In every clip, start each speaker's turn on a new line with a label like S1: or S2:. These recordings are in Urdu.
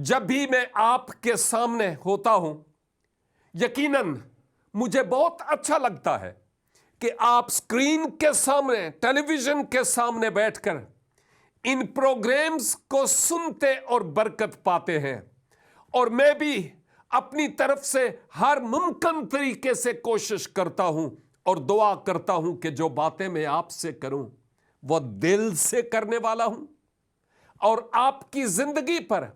S1: جب بھی میں آپ کے سامنے ہوتا ہوں، یقیناً مجھے بہت اچھا لگتا ہے کہ آپ اسکرین کے سامنے، ٹیلی ویژن کے سامنے بیٹھ کر ان پروگرامز کو سنتے اور برکت پاتے ہیں، اور میں بھی اپنی طرف سے ہر ممکن طریقے سے کوشش کرتا ہوں اور دعا کرتا ہوں کہ جو باتیں میں آپ سے کروں وہ دل سے کرنے والا ہوں اور آپ کی زندگی پر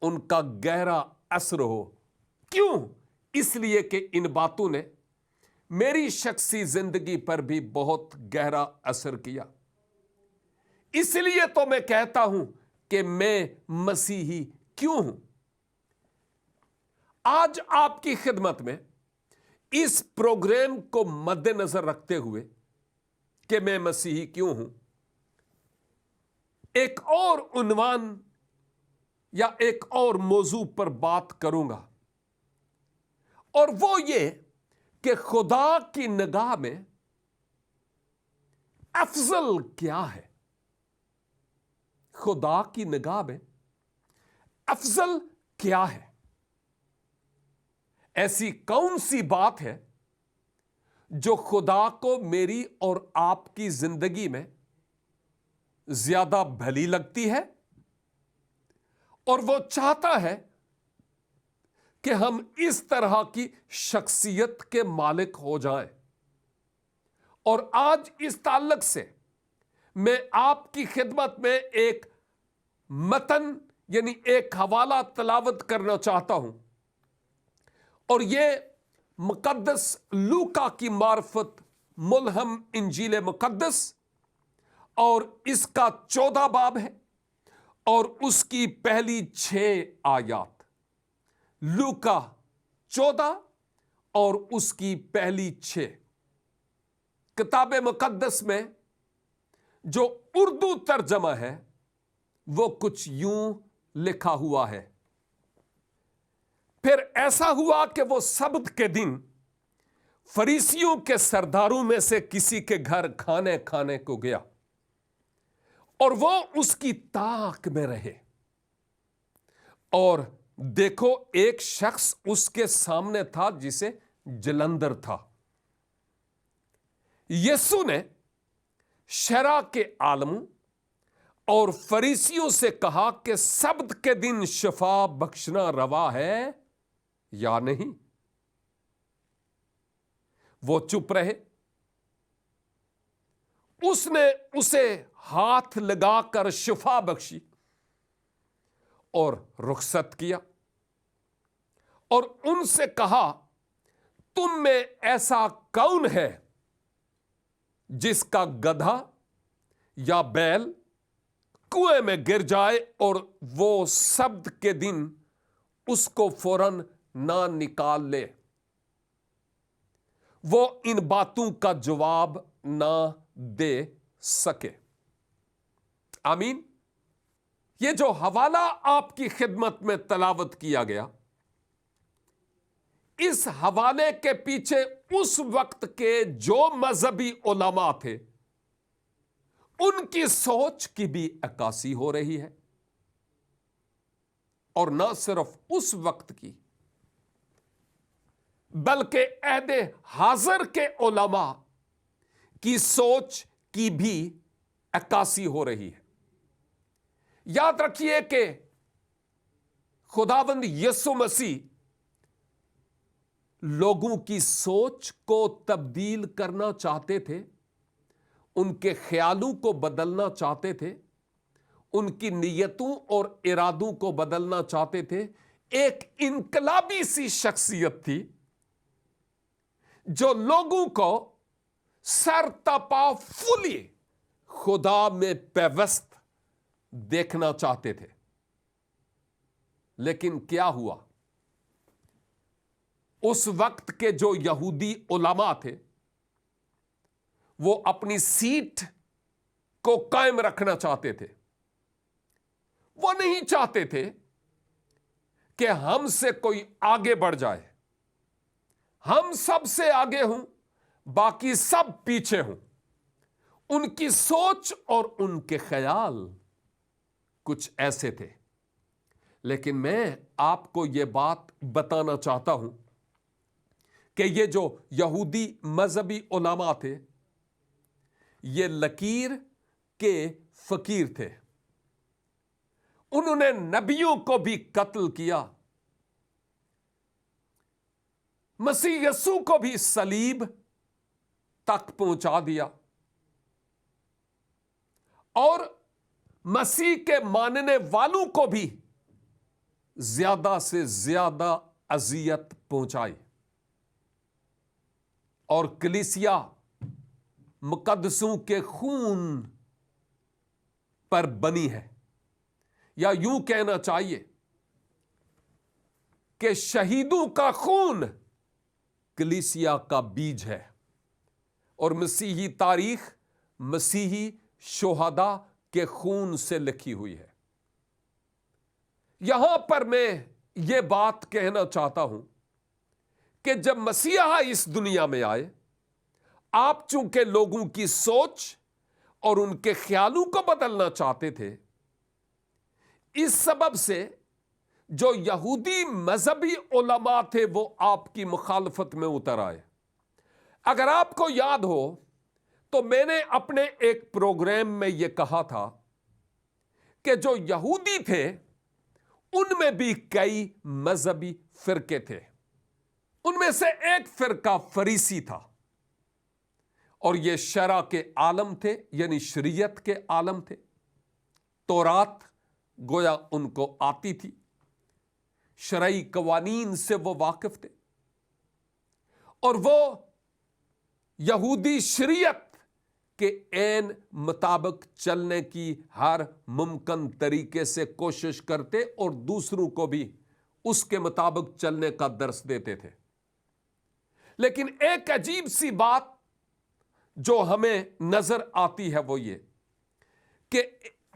S1: ان کا گہرا اثر ہو۔ کیوں؟ اس لیے کہ ان باتوں نے میری شخصی زندگی پر بھی بہت گہرا اثر کیا۔ اس لیے تو میں کہتا ہوں کہ میں مسیحی کیوں ہوں۔ آج آپ کی خدمت میں اس پروگرام کو مد نظر رکھتے ہوئے کہ میں مسیحی کیوں ہوں، ایک اور عنوان یا ایک اور موضوع پر بات کروں گا، اور وہ یہ کہ خدا کی نگاہ میں افضل کیا ہے۔ خدا کی نگاہ میں افضل کیا ہے؟ ایسی کون سی بات ہے جو خدا کو میری اور آپ کی زندگی میں زیادہ بھلی لگتی ہے، اور وہ چاہتا ہے کہ ہم اس طرح کی شخصیت کے مالک ہو جائیں؟ اور آج اس تعلق سے میں آپ کی خدمت میں ایک متن یعنی ایک حوالہ تلاوت کرنا چاہتا ہوں، اور یہ مقدس لوکا کی معرفت ملہم انجیل مقدس، اور اس کا 14 باب ہے اور اس کی پہلی 6 آیات۔ لوکا 14 اور اس کی پہلی 6۔ کتاب مقدس میں جو اردو ترجمہ ہے وہ کچھ یوں لکھا ہوا ہے: پھر ایسا ہوا کہ وہ سبت کے دن فریسیوں کے سرداروں میں سے کسی کے گھر کھانے کھانے کو گیا، اور وہ اس کی طاق میں رہے، اور دیکھو ایک شخص اس کے سامنے تھا جسے جلندر تھا۔ یسوع نے شرع کے عالموں اور فریسیوں سے کہا کہ سبت کے دن شفا بخشنا روا ہے یا نہیں؟ وہ چپ رہے۔ اس نے اسے ہاتھ لگا کر شفا بخشی اور رخصت کیا، اور ان سے کہا، تم میں ایسا کون ہے جس کا گدھا یا بیل کنویں میں گر جائے اور وہ سبت کے دن اس کو فوراً نہ نکال لے؟ وہ ان باتوں کا جواب نہ دے سکے۔ آمین۔ یہ جو حوالہ آپ کی خدمت میں تلاوت کیا گیا، اس حوالے کے پیچھے اس وقت کے جو مذہبی علماء تھے ان کی سوچ کی بھی عکاسی ہو رہی ہے، اور نہ صرف اس وقت کی بلکہ عہد حاضر کے علماء کی سوچ کی بھی عکاسی ہو رہی ہے۔ یاد رکھیے کہ خداوند یسوع مسیح لوگوں کی سوچ کو تبدیل کرنا چاہتے تھے، ان کے خیالوں کو بدلنا چاہتے تھے، ان کی نیتوں اور ارادوں کو بدلنا چاہتے تھے۔ ایک انقلابی سی شخصیت تھی جو لوگوں کو سر تپا فلی خدا میں پیوست دیکھنا چاہتے تھے۔ لیکن کیا ہوا؟ اس وقت کے جو یہودی علماء تھے وہ اپنی سیٹ کو قائم رکھنا چاہتے تھے۔ وہ نہیں چاہتے تھے کہ ہم سے کوئی آگے بڑھ جائے، ہم سب سے آگے ہوں، باقی سب پیچھے ہوں۔ ان کی سوچ اور ان کے خیال کچھ ایسے تھے۔ لیکن میں آپ کو یہ بات بتانا چاہتا ہوں کہ یہ جو یہودی مذہبی علماء تھے یہ لکیر کے فقیر تھے. انہوں نے نبیوں کو بھی قتل کیا, مسیح یسوع کو بھی صلیب تک پہنچا دیا, اور مسیح کے ماننے والوں کو بھی زیادہ سے زیادہ اذیت پہنچائی. اور کلیسیا مقدسوں کے خون پر بنی ہے, یا یوں کہنا چاہیے کہ شہیدوں کا خون کلیسیا کا بیج ہے, اور مسیحی تاریخ مسیحی شہداء کے خون سے لکھی ہوئی ہے. یہاں پر میں یہ بات کہنا چاہتا ہوں کہ جب مسیحا اس دنیا میں آئے, آپ چونکہ لوگوں کی سوچ اور ان کے خیالوں کو بدلنا چاہتے تھے, اس سبب سے جو یہودی مذہبی علماء تھے وہ آپ کی مخالفت میں اتر آئے. اگر آپ کو یاد ہو تو میں نے اپنے ایک پروگرام میں یہ کہا تھا کہ جو یہودی تھے ان میں بھی کئی مذہبی فرقے تھے. ان میں سے ایک فرقہ فریسی تھا, اور یہ شرع کے عالم تھے, یعنی شریعت کے عالم تھے. تورات گویا ان کو آتی تھی, شرعی قوانین سے وہ واقف تھے, اور وہ یہودی شریعت کے عین مطابق چلنے کی ہر ممکن طریقے سے کوشش کرتے اور دوسروں کو بھی اس کے مطابق چلنے کا درس دیتے تھے. لیکن ایک عجیب سی بات جو ہمیں نظر آتی ہے وہ یہ کہ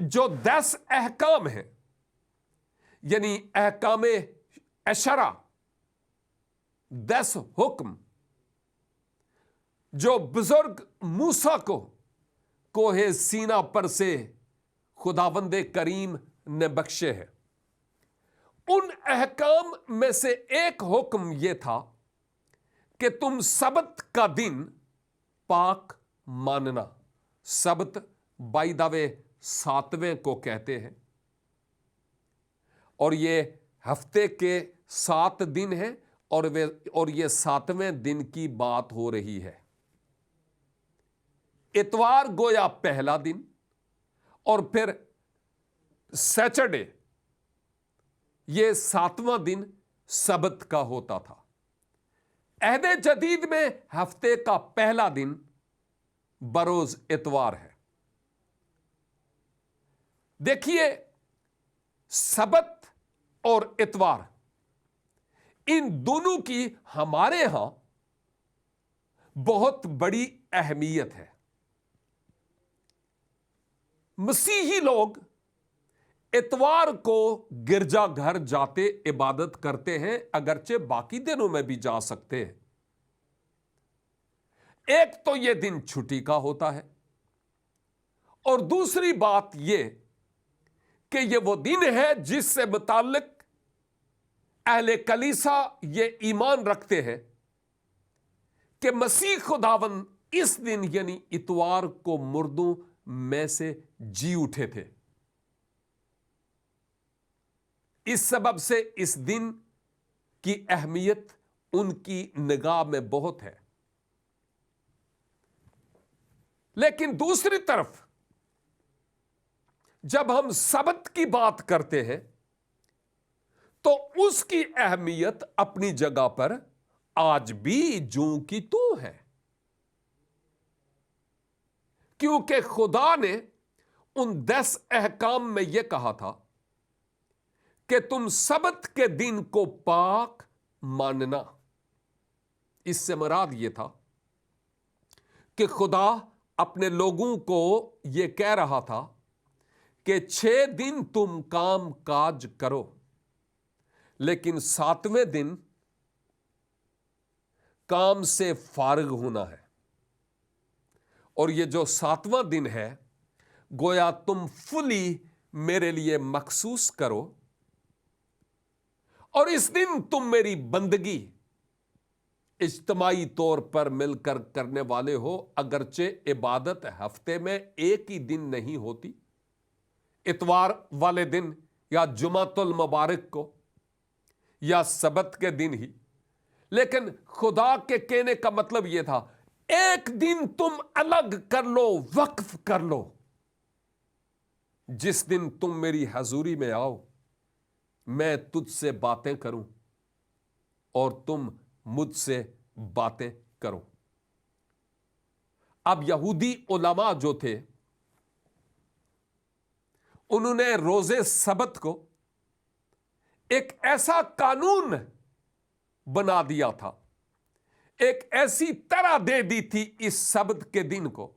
S1: جو 10 احکام ہیں, یعنی احکام عشرہ, 10 حکم جو بزرگ موسیٰ کو کوہ سینا پر سے خداوند کریم نے بخشے ہیں, ان احکام میں سے ایک حکم یہ تھا کہ تم سبت کا دن پاک ماننا. سبت بائی دا وے 7ویں کو کہتے ہیں, اور یہ ہفتے کے 7 دن ہیں, اور یہ 7ویں دن کی بات ہو رہی ہے. اتوار گویا پہلا دن, اور پھر سیچرڈے یہ 7واں دن سبت کا ہوتا تھا. عہد جدید میں ہفتے کا پہلا دن بروز اتوار ہے. دیکھیے, سبت اور اتوار ان دونوں کی ہمارے ہاں بہت بڑی اہمیت ہے. مسیحی لوگ اتوار کو گرجا گھر جاتے عبادت کرتے ہیں, اگرچہ باقی دنوں میں بھی جا سکتے ہیں. ایک تو یہ دن چھٹی کا ہوتا ہے, اور دوسری بات یہ کہ یہ وہ دن ہے جس سے متعلق اہل کلیسا یہ ایمان رکھتے ہیں کہ مسیح خداوند اس دن یعنی اتوار کو مردوں میں سے جی اٹھے تھے. اس سبب سے اس دن کی اہمیت ان کی نگاہ میں بہت ہے. لیکن دوسری طرف جب ہم سبت کی بات کرتے ہیں تو اس کی اہمیت اپنی جگہ پر آج بھی جوں کی تو ہے, کیونکہ خدا نے ان 10 احکام میں یہ کہا تھا کہ تم سبت کے دن کو پاک ماننا. اس سے مراد یہ تھا کہ خدا اپنے لوگوں کو یہ کہہ رہا تھا کہ 6 دن تم کام کاج کرو, لیکن 7ویں دن کام سے فارغ ہونا ہے. اور یہ جو 7واں دن ہے گویا تم فلی میرے لیے مخصوص کرو, اور اس دن تم میری بندگی اجتماعی طور پر مل کر کرنے والے ہو، اگرچہ عبادت ہفتے میں ایک ہی دن نہیں ہوتی، اتوار والے دن یا جمعۃ المبارک کو یا سبت کے دن ہی، لیکن خدا کے کہنے کا مطلب یہ تھا ایک دن تم الگ کر لو، وقف کر لو، جس دن تم میری حضوری میں آؤ، میں تجھ سے باتیں کروں اور تم مجھ سے باتیں کرو۔ اب یہودی علماء جو تھے انہوں نے روزے سبت کو ایک ایسا قانون بنا دیا تھا، ایک ایسی طرح دے دی تھی اس سبت کے دن کو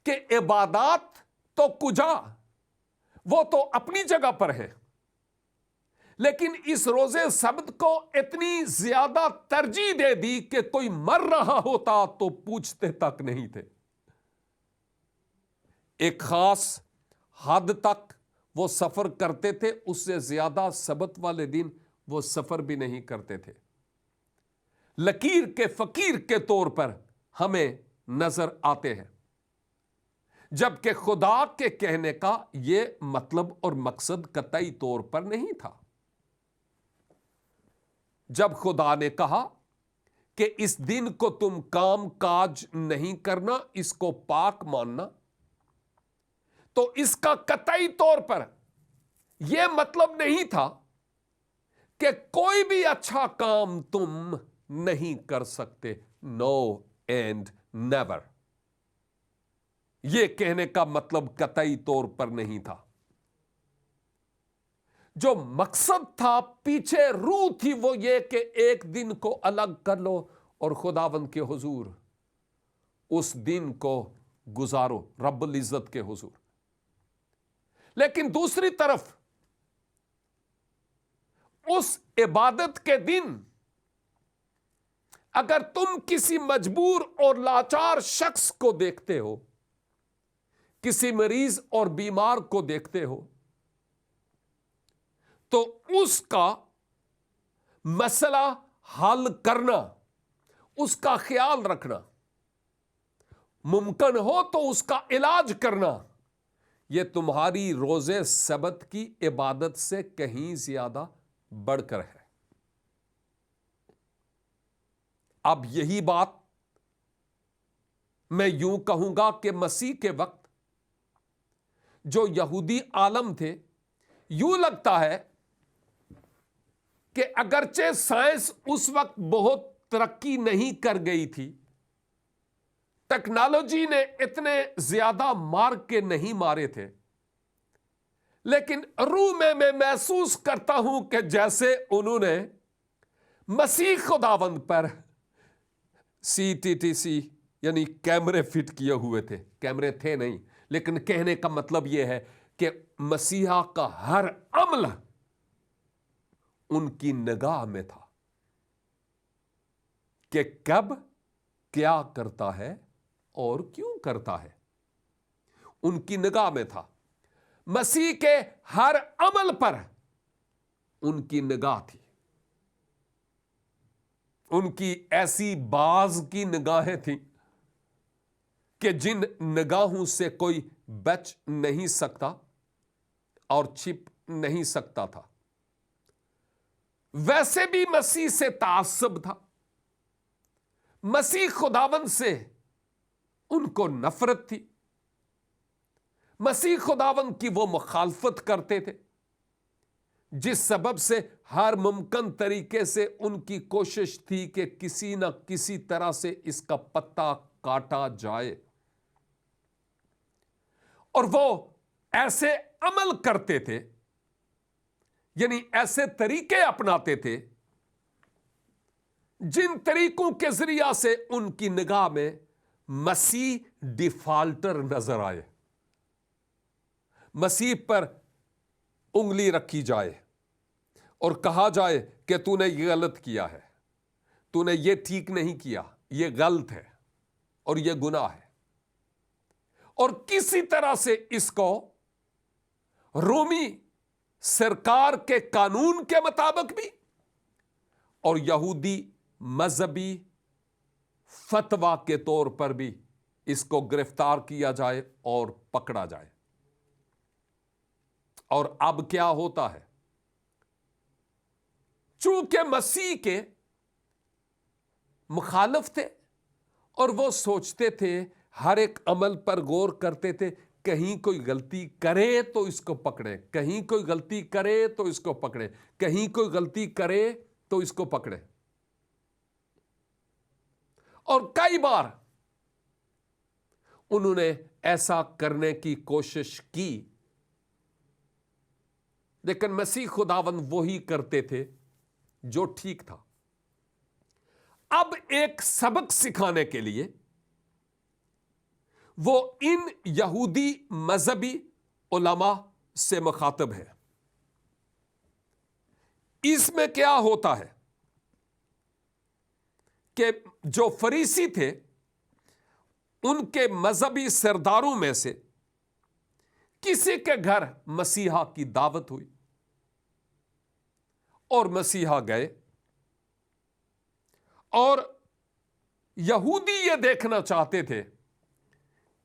S1: کہ عبادات تو کجا، وہ تو اپنی جگہ پر ہے، لیکن اس روزے سبت کو اتنی زیادہ ترجیح دے دی کہ کوئی مر رہا ہوتا تو پوچھتے تک نہیں تھے۔ ایک خاص حد تک وہ سفر کرتے تھے، اس سے زیادہ سبت والے دن وہ سفر بھی نہیں کرتے تھے۔ لکیر کے فقیر کے طور پر ہمیں نظر آتے ہیں، جبکہ خدا کے کہنے کا یہ مطلب اور مقصد قطعی طور پر نہیں تھا۔ جب خدا نے کہا کہ اس دن کو تم کام کاج نہیں کرنا، اس کو پاک ماننا، تو اس کا قطعی طور پر یہ مطلب نہیں تھا کہ کوئی بھی اچھا کام تم نہیں کر سکتے، نو اینڈ نیور۔ یہ کہنے کا مطلب قطعی طور پر نہیں تھا۔ جو مقصد تھا، پیچھے روح تھی، وہ یہ کہ ایک دن کو الگ کر لو اور خداوند کے حضور اس دن کو گزارو، رب العزت کے حضور۔ لیکن دوسری طرف اس عبادت کے دن اگر تم کسی مجبور اور لاچار شخص کو دیکھتے ہو، کسی مریض اور بیمار کو دیکھتے ہو، تو اس کا مسئلہ حل کرنا، اس کا خیال رکھنا، ممکن ہو تو اس کا علاج کرنا، یہ تمہاری روزے سبت کی عبادت سے کہیں زیادہ بڑھ کر ہے۔ اب یہی بات میں یوں کہوں گا کہ مسیح کے وقت جو یہودی عالم تھے، یوں لگتا ہے کہ اگرچہ سائنس اس وقت بہت ترقی نہیں کر گئی تھی، ٹیکنالوجی نے اتنے زیادہ مار کے نہیں مارے تھے، لیکن روح میں محسوس کرتا ہوں کہ جیسے انہوں نے مسیح خداوند پر CTTC یعنی کیمرے فٹ کیے ہوئے تھے۔ کیمرے تھے نہیں، لیکن کہنے کا مطلب یہ ہے کہ مسیحا کا ہر عمل ان کی نگاہ میں تھا کہ کب کیا کرتا ہے اور کیوں کرتا ہے، ان کی نگاہ میں تھا۔ مسیح کے ہر عمل پر ان کی نگاہ تھی۔ ان کی ایسی بعض کی نگاہیں تھیں کہ جن نگاہوں سے کوئی بچ نہیں سکتا اور چھپ نہیں سکتا تھا۔ ویسے بھی مسیح سے تعصب تھا، مسیح خداوند سے ان کو نفرت تھی، مسیح خداوند کی وہ مخالفت کرتے تھے، جس سبب سے ہر ممکن طریقے سے ان کی کوشش تھی کہ کسی نہ کسی طرح سے اس کا پتہ کاٹا جائے، اور وہ ایسے عمل کرتے تھے، یعنی ایسے طریقے اپناتے تھے جن طریقوں کے ذریعہ سے ان کی نگاہ میں مسیح ڈیفالٹر نظر آئے، مسیح پر انگلی رکھی جائے اور کہا جائے کہ تو نے یہ غلط کیا ہے، تو نے یہ ٹھیک نہیں کیا، یہ غلط ہے اور یہ گناہ ہے، اور کسی طرح سے اس کو رومی سرکار کے قانون کے مطابق بھی اور یہودی مذہبی فتویٰ کے طور پر بھی اس کو گرفتار کیا جائے اور پکڑا جائے۔ اور اب کیا ہوتا ہے؟ چونکہ مسیح کے مخالف تھے اور وہ سوچتے تھے، ہر ایک عمل پر غور کرتے تھے، کہیں کوئی غلطی کرے تو اس کو پکڑے، کہیں کوئی غلطی کرے تو اس کو پکڑے، کہیں کوئی غلطی کرے تو اس کو پکڑے۔ اور کئی بار انہوں نے ایسا کرنے کی کوشش کی، لیکن مسیح خداوند وہی کرتے تھے جو ٹھیک تھا۔ اب ایک سبق سکھانے کے لیے وہ ان یہودی مذہبی علماء سے مخاطب ہے۔ اس میں کیا ہوتا ہے کہ جو فریسی تھے، ان کے مذہبی سرداروں میں سے کسی کے گھر مسیحا کی دعوت ہوئی اور مسیحا گئے، اور یہودی یہ دیکھنا چاہتے تھے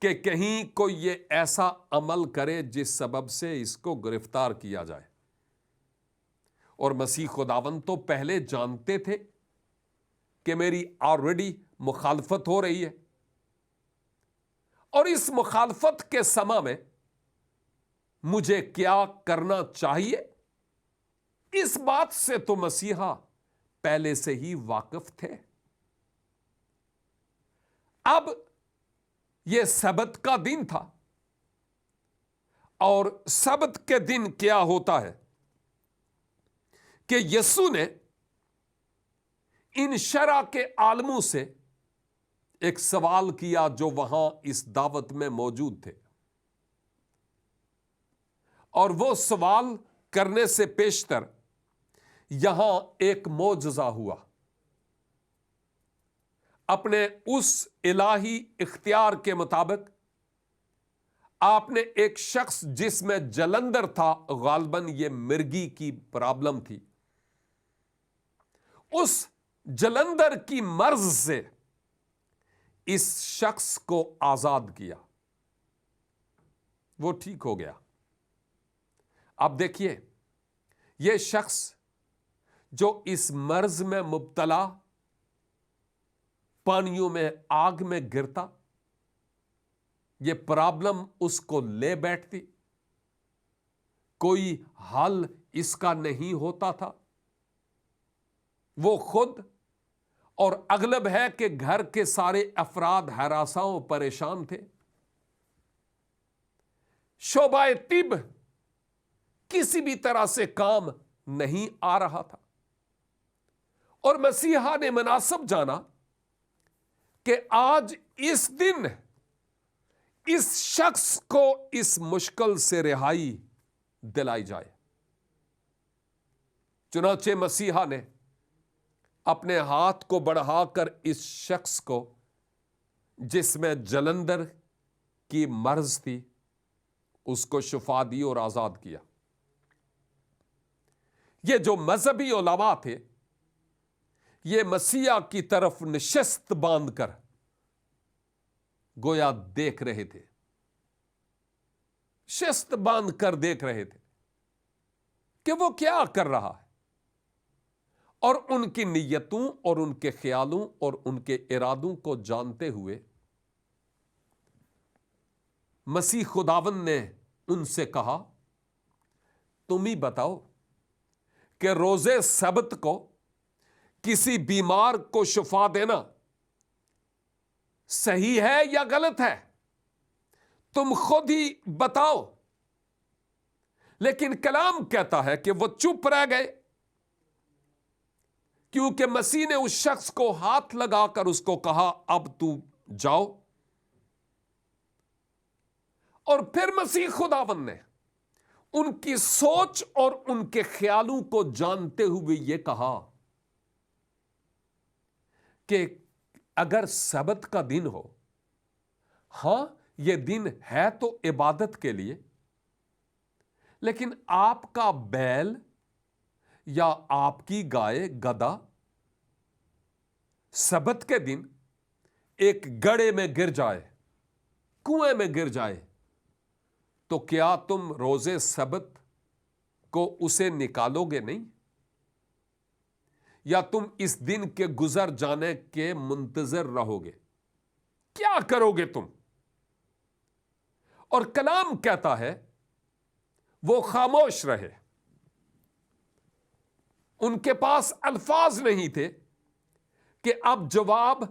S1: کہ کہیں کوئی یہ ایسا عمل کرے جس سبب سے اس کو گرفتار کیا جائے۔ اور مسیح خداوند تو پہلے جانتے تھے کہ میری آلریڈی مخالفت ہو رہی ہے، اور اس مخالفت کے سما میں مجھے کیا کرنا چاہیے، اس بات سے تو مسیحا پہلے سے ہی واقف تھے۔ اب یہ سبت کا دن تھا، اور سبت کے دن کیا ہوتا ہے کہ یسوع نے ان شرع کے عالموں سے ایک سوال کیا جو وہاں اس دعوت میں موجود تھے، اور وہ سوال کرنے سے پیشتر یہاں ایک معجزہ ہوا۔ اپنے اس الہی اختیار کے مطابق آپ نے ایک شخص جس میں جلندر تھا، غالباً یہ مرگی کی پرابلم تھی، اس جلندر کی مرض سے اس شخص کو آزاد کیا، وہ ٹھیک ہو گیا۔ اب دیکھیے، یہ شخص جو اس مرض میں مبتلا، پانیوں میں آگ میں گرتا، یہ پرابلم اس کو لے بیٹھتی، کوئی حل اس کا نہیں ہوتا تھا۔ وہ خود اور اغلب ہے کہ گھر کے سارے افراد ہراساں پریشان تھے۔ شعبہ طب کسی بھی طرح سے کام نہیں آ رہا تھا، اور مسیحا نے مناسب جانا کہ آج اس دن اس شخص کو اس مشکل سے رہائی دلائی جائے۔ چنانچہ مسیحا نے اپنے ہاتھ کو بڑھا کر اس شخص کو جس میں جلندر کی مرض تھی، اس کو شفا دی اور آزاد کیا۔ یہ جو مذہبی علماء تھے، یہ مسیح کی طرف نشست باندھ کر گویا دیکھ رہے تھے، شست باندھ کر دیکھ رہے تھے کہ وہ کیا کر رہا ہے، اور ان کی نیتوں اور ان کے خیالوں اور ان کے ارادوں کو جانتے ہوئے مسیح خداوند نے ان سے کہا، تم ہی بتاؤ کہ روزے سبت کو کسی بیمار کو شفا دینا صحیح ہے یا غلط ہے؟ تم خود ہی بتاؤ۔ لیکن کلام کہتا ہے کہ وہ چپ رہ گئے، کیونکہ مسیح نے اس شخص کو ہاتھ لگا کر اس کو کہا، اب تو جاؤ۔ اور پھر مسیح خداوند نے ان کی سوچ اور ان کے خیالوں کو جانتے ہوئے یہ کہا کہ اگر سبت کا دن ہو، ہاں یہ دن ہے تو عبادت کے لیے، لیکن آپ کا بیل یا آپ کی گائے گدھا سبت کے دن ایک گڑھے میں گر جائے، کنویں میں گر جائے، تو کیا تم روزے سبت کو اسے نکالو گے نہیں؟ یا تم اس دن کے گزر جانے کے منتظر رہو گے؟ کیا کرو گے تم؟ اور کلام کہتا ہے وہ خاموش رہے، ان کے پاس الفاظ نہیں تھے کہ اب جواب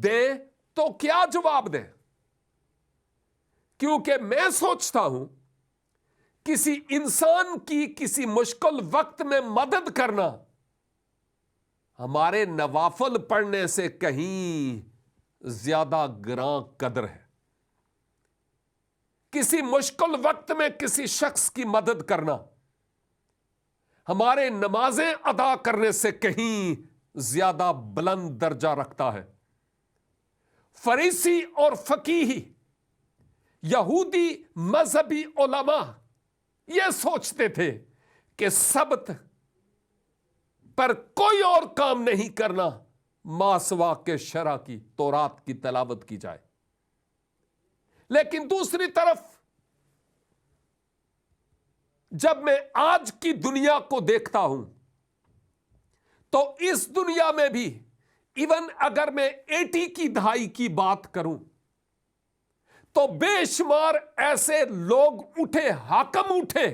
S1: دیں تو کیا جواب دیں، کیونکہ میں سوچتا ہوں کسی انسان کی کسی مشکل وقت میں مدد کرنا ہمارے نوافل پڑھنے سے کہیں زیادہ گراں قدر ہے۔ کسی مشکل وقت میں کسی شخص کی مدد کرنا ہمارے نمازیں ادا کرنے سے کہیں زیادہ بلند درجہ رکھتا ہے۔ فریسی اور فقیہی یہودی مذہبی علماء یہ سوچتے تھے کہ سبت پر کوئی اور کام نہیں کرنا ما سوا کے شرع کی، تورات کی تلاوت کی جائے۔ لیکن دوسری طرف جب میں آج کی دنیا کو دیکھتا ہوں تو اس دنیا میں بھی ایون اگر میں 80 کی دہائی کی بات کروں تو بے شمار ایسے لوگ اٹھے، حاکم اٹھے،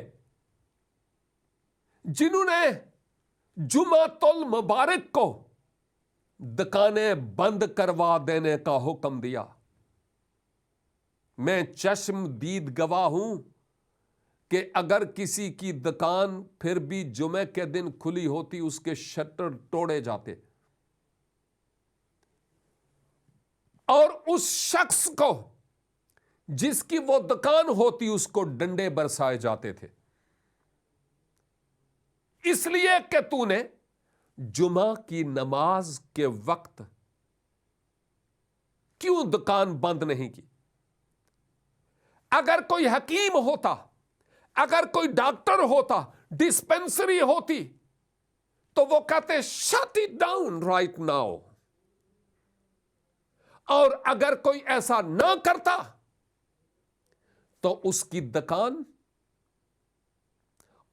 S1: جنہوں نے جمعۃ المبارک کو دکانیں بند کروا دینے کا حکم دیا۔ میں چشم دید گواہ ہوں کہ اگر کسی کی دکان پھر بھی جمعے کے دن کھلی ہوتی اس کے شٹر توڑے جاتے اور اس شخص کو جس کی وہ دکان ہوتی اس کو ڈنڈے برسائے جاتے تھے، اس لیے کہ تو نے جمعہ کی نماز کے وقت کیوں دکان بند نہیں کی۔ اگر کوئی حکیم ہوتا، اگر کوئی ڈاکٹر ہوتا، ڈسپنسری ہوتی، تو وہ کہتے shut it down right now. اور اگر کوئی ایسا نہ کرتا تو اس کی دکان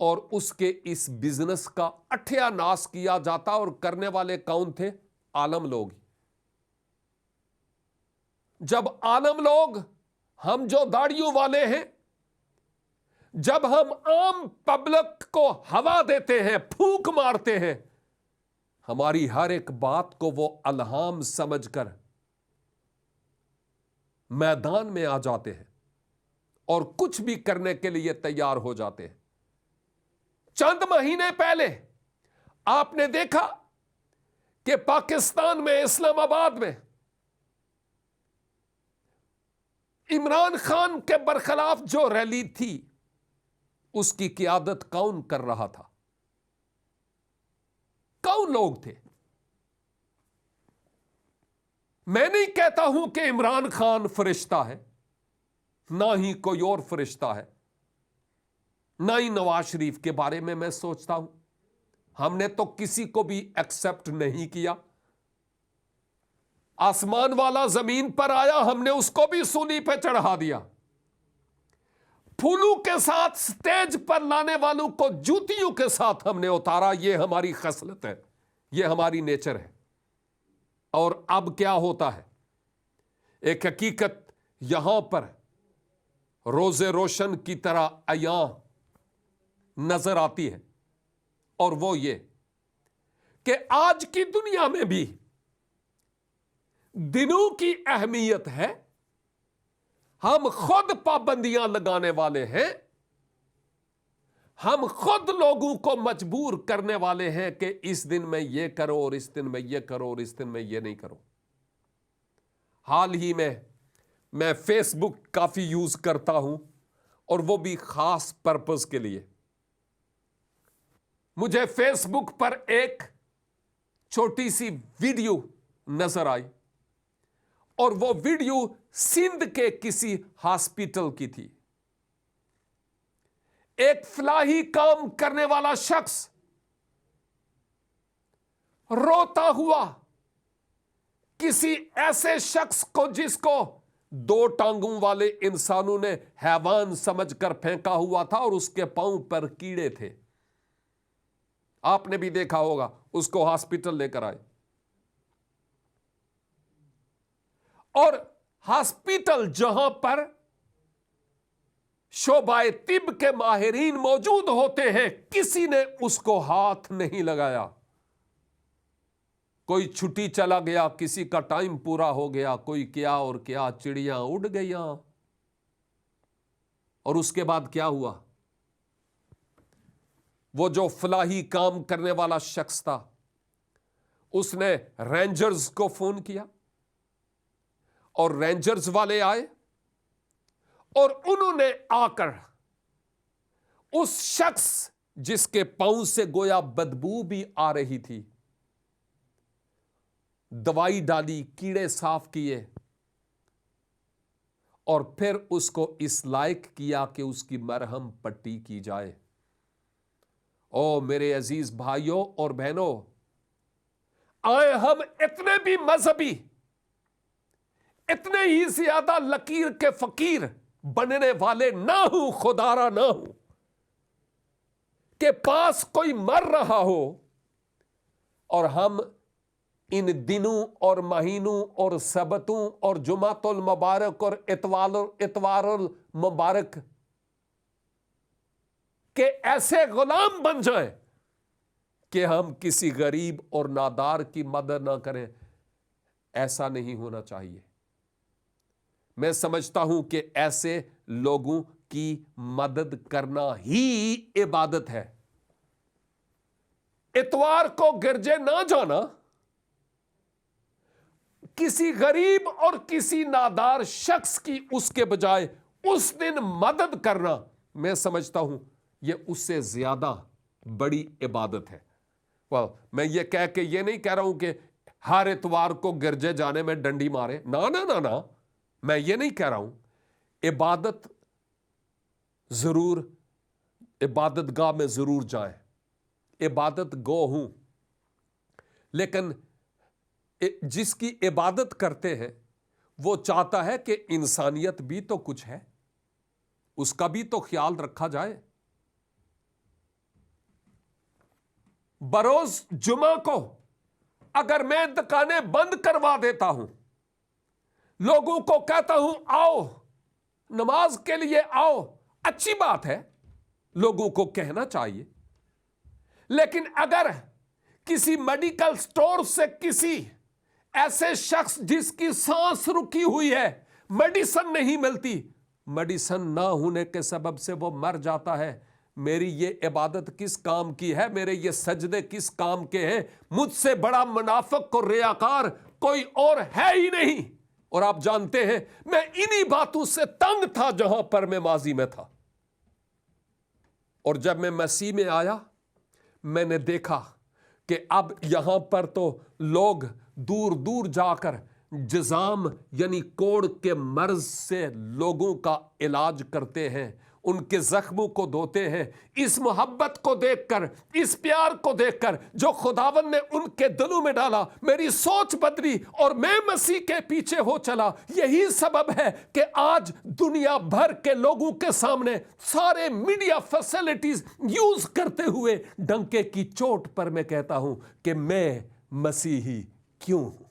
S1: اور اس کے اس بزنس کا اٹھیا ناس کیا جاتا، اور کرنے والے کون تھے؟ عالم لوگ۔ جب عالم لوگ، ہم جو داڑھیوں والے ہیں، جب ہم عام پبلک کو ہوا دیتے ہیں، پھونک مارتے ہیں، ہماری ہر ایک بات کو وہ الہام سمجھ کر میدان میں آ جاتے ہیں اور کچھ بھی کرنے کے لیے تیار ہو جاتے ہیں۔ چند مہینے پہلے آپ نے دیکھا کہ پاکستان میں، اسلام آباد میں، عمران خان کے برخلاف جو ریلی تھی اس کی قیادت کون کر رہا تھا؟ کون لوگ تھے؟ میں نہیں کہتا ہوں کہ عمران خان فرشتہ ہے، نہ ہی کوئی اور فرشتہ ہے، نہ ہی نواز شریف کے بارے میں سوچتا ہوں۔ ہم نے تو کسی کو بھی ایکسپٹ نہیں کیا۔ آسمان والا زمین پر آیا، ہم نے اس کو بھی سولی پہ چڑھا دیا۔ پھولوں کے ساتھ سٹیج پر لانے والوں کو جوتیوں کے ساتھ ہم نے اتارا۔ یہ ہماری خصلت ہے، یہ ہماری نیچر ہے۔ اور اب کیا ہوتا ہے؟ ایک حقیقت یہاں پر روز روشن کی طرح عیاں نظر آتی ہے، اور وہ یہ کہ آج کی دنیا میں بھی دنوں کی اہمیت ہے۔ ہم خود پابندیاں لگانے والے ہیں، ہم خود لوگوں کو مجبور کرنے والے ہیں کہ اس دن میں یہ کرو اور اس دن میں یہ کرو اور اس دن میں یہ نہیں کرو۔ حال ہی میں فیس بک کافی یوز کرتا ہوں، اور وہ بھی خاص پرپز کے لیے۔ مجھے فیس بک پر ایک چھوٹی سی ویڈیو نظر آئی، اور وہ ویڈیو سندھ کے کسی ہاسپٹل کی تھی۔ ایک فلاحی کام کرنے والا شخص روتا ہوا کسی ایسے شخص کو جس کو 2 ٹانگوں والے انسانوں نے حیوان سمجھ کر پھینکا ہوا تھا اور اس کے پاؤں پر کیڑے تھے، آپ نے بھی دیکھا ہوگا، اس کو ہاسپٹل لے کر آئے، اور ہاسپٹل جہاں پر شعبہ طب کے ماہرین موجود ہوتے ہیں، کسی نے اس کو ہاتھ نہیں لگایا۔ کوئی چھٹی چلا گیا، کسی کا ٹائم پورا ہو گیا، کوئی کیا اور کیا، چڑیاں اڑ گئیاں، اور اس کے بعد کیا ہوا؟ وہ جو فلاحی کام کرنے والا شخص تھا، اس نے رینجرز کو فون کیا، اور رینجرز والے آئے، اور انہوں نے آ کر اس شخص جس کے پاؤں سے گویا بدبو بھی آ رہی تھی، دوائی ڈالی، کیڑے صاف کیے، اور پھر اس کو اس لائق کیا کہ اس کی مرہم پٹی کی جائے۔ او میرے عزیز بھائیوں اور بہنوں، آئے ہم اتنے بھی مذہبی، اتنے ہی زیادہ لکیر کے فقیر بننے والے نہ ہوں، خدارا نہ ہوں، کہ پاس کوئی مر رہا ہو اور ہم ان دنوں اور مہینوں اور سبتوں اور جمعۃ المبارک اور اتوار المبارک کے ایسے غلام بن جائیں کہ ہم کسی غریب اور نادار کی مدد نہ کریں۔ ایسا نہیں ہونا چاہیے۔ میں سمجھتا ہوں کہ ایسے لوگوں کی مدد کرنا ہی عبادت ہے۔ اتوار کو گرجے نہ جانا، کسی غریب اور کسی نادار شخص کی اس کے بجائے اس دن مدد کرنا، میں سمجھتا ہوں یہ اس سے زیادہ بڑی عبادت ہے۔ میں یہ کہہ کے یہ نہیں کہہ رہا ہوں کہ ہر اتوار کو گرجے جانے میں ڈنڈی مارے، نہ، میں یہ نہیں کہہ رہا ہوں۔ عبادت ضرور، عبادت گاہ میں ضرور جائیں، عبادت گو ہوں، لیکن جس کی عبادت کرتے ہیں وہ چاہتا ہے کہ انسانیت بھی تو کچھ ہے، اس کا بھی تو خیال رکھا جائے۔ بروز جمعہ کو اگر میں دکانیں بند کروا دیتا ہوں، لوگوں کو کہتا ہوں آؤ نماز کے لیے آؤ، اچھی بات ہے، لوگوں کو کہنا چاہیے، لیکن اگر کسی میڈیکل سٹور سے کسی ایسے شخص جس کی سانس رکی ہوئی ہے، میڈیسن نہیں ملتی، میڈیسن نہ ہونے کے سبب سے وہ مر جاتا ہے، میری یہ عبادت کس کام کی ہے؟ میرے یہ سجدے کس کام کے ہیں؟ مجھ سے بڑا منافق اور ریاکار کوئی اور ہے ہی نہیں۔ اور آپ جانتے ہیں میں انہی باتوں سے تنگ تھا جہاں پر میں ماضی میں تھا، اور جب میں مسیح میں آیا میں نے دیکھا کہ اب یہاں پر تو لوگ دور دور جا کر جزام یعنی کوڑ کے مرض سے لوگوں کا علاج کرتے ہیں، ان کے زخموں کو دھوتے ہیں۔ اس محبت کو دیکھ کر، اس پیار کو دیکھ کر جو خداوند نے ان کے دلوں میں ڈالا، میری سوچ بدلی اور میں مسیح کے پیچھے ہو چلا۔ یہی سبب ہے کہ آج دنیا بھر کے لوگوں کے سامنے سارے میڈیا فیسلٹیز یوز کرتے ہوئے ڈنکے کی چوٹ پر میں کہتا ہوں کہ میں مسیحی کیوں ہوں۔